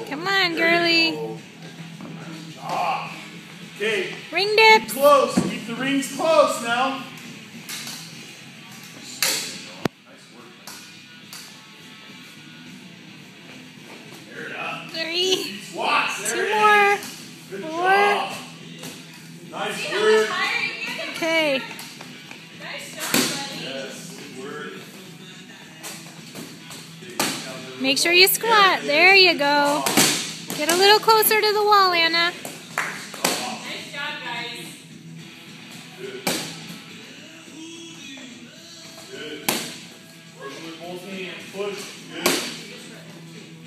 Come on, girly. Okay. Ring dips. Close. Keep the rings close now. There it up. 3. Squats. 2 more. Good 4. job. Nice work. Okay. Yes. Good work. Make sure you squat. There you go. Get a little closer to the wall, Anna. Nice job, guys. Good. Good. Push with both hands. Push. Good.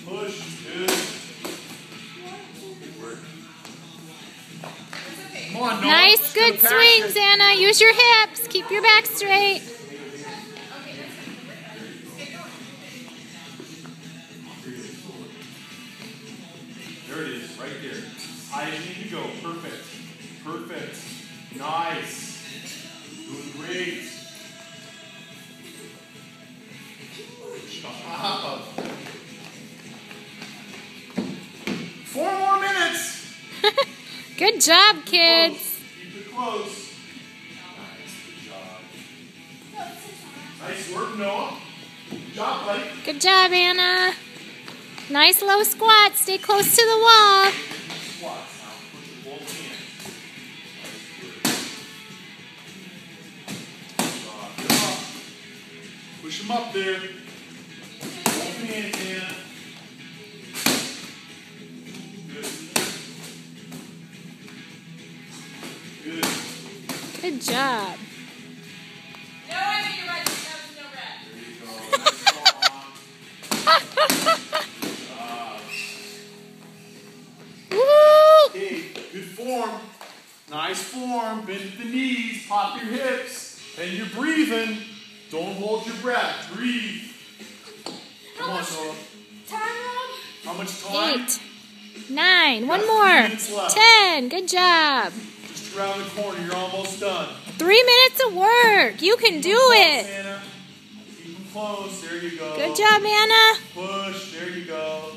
Push. Good. Good work. Come on, Noah. Nice, good Still swings, passion. Anna. Use your hips. Keep your back straight. There it is, right there. High as you need to go. Perfect. Perfect. Nice. Doing great. Stop. 4 more minutes. Good job, kids. Keep it close. Nice. Good job. Nice work, Noah. Good job, buddy. Good job, Anna. Nice low squat. Stay close to the wall. Squats now. Push with both hands. Nice work. Come up. Push them up there. Both hands, Anna. Good. Good. Good job. No, I think you're right. That was no red. There you go. Nice ball. Woo! Okay, good form. Nice form. Bend at the knees. Pop your hips. And you're breathing. Don't hold your breath. Breathe. Come on, Noah. How much time? 8. 9. One Got 3 more. minutes left. 10. Good job. Just around the corner. You're almost done. 3 minutes of work. You can do Close, it. Anna. Keep them close. There you go. Good job, Anna. Push. There you go.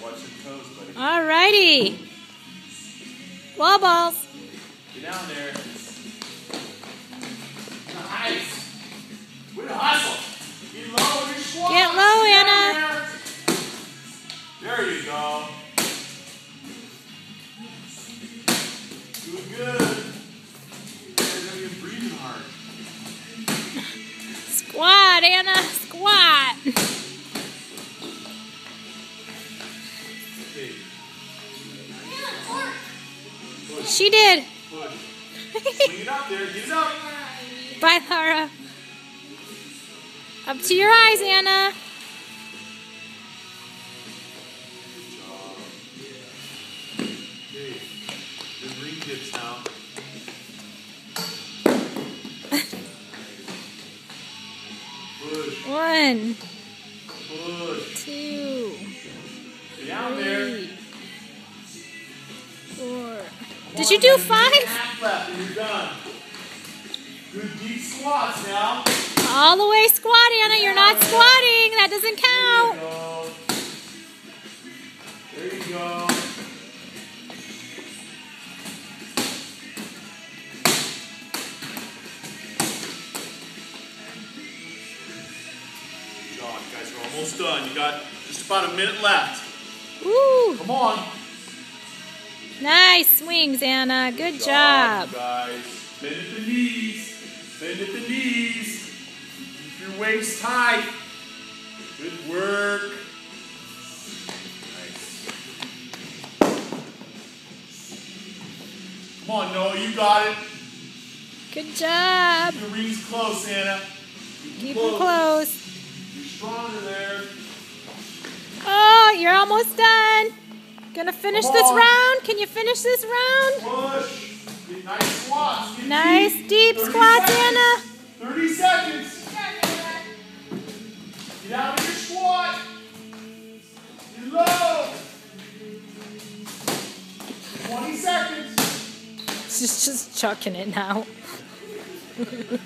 Watch your toes, buddy. Alrighty. Wall balls. Get down there. Nice. Way to hustle. Get low with your squats. Get low, Get Anna. down there. There you go. Doing good. You're breathing hard. Squat, Anna. Squat. Okay. She did. Push. Swing it up there. Get it up. Bye, Laura. Up to your eyes, Anna. Good job. Okay. Good ring dips now. Push. 1, Push. 2, Get down there. 3, 4. Did you do 5? Half left and you're done. Good deep squats now. All the way squat, Anna. You're not squatting. That doesn't count. There you go. Good job, you guys are almost done. You got just about a minute left. Woo! Come on. Nice swings, Anna. Good job. You guys. Bend at the knees. Bend at the knees. Keep your waist tight. Good work. Nice. Come on, Noah, you got it. Good job. Keep the rings close, Anna. Keep them close. You're stronger there. Oh, you're almost done. Gonna finish Come this on. round? Can you finish this round? Push. Get nice squats. Get Nice deep 30 squats, seconds. Anna. 30 seconds. Get out of your squat. Get low. 20 seconds. She's just chucking it now. Good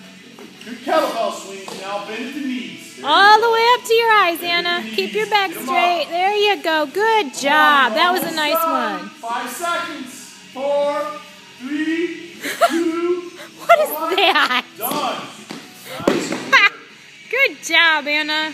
kettlebell swings now. Bend at the knees. All the way up to your eyes, Anna. Keep your back straight. There you go. Good job. That was a nice one. 5 seconds. 4, 3, 2, What is that? done. Nice. Good job, Anna.